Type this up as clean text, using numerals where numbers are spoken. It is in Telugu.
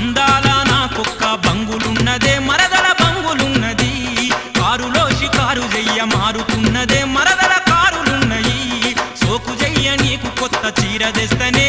అందాల నా కుక్క బంగులున్నదే మరదల బంగులున్నది కారులో షికారు చెయ్య మారుతున్నదే మరదల కారులున్నయి సోకు చెయ్య నీకు కొత్త చీర తెస్తనే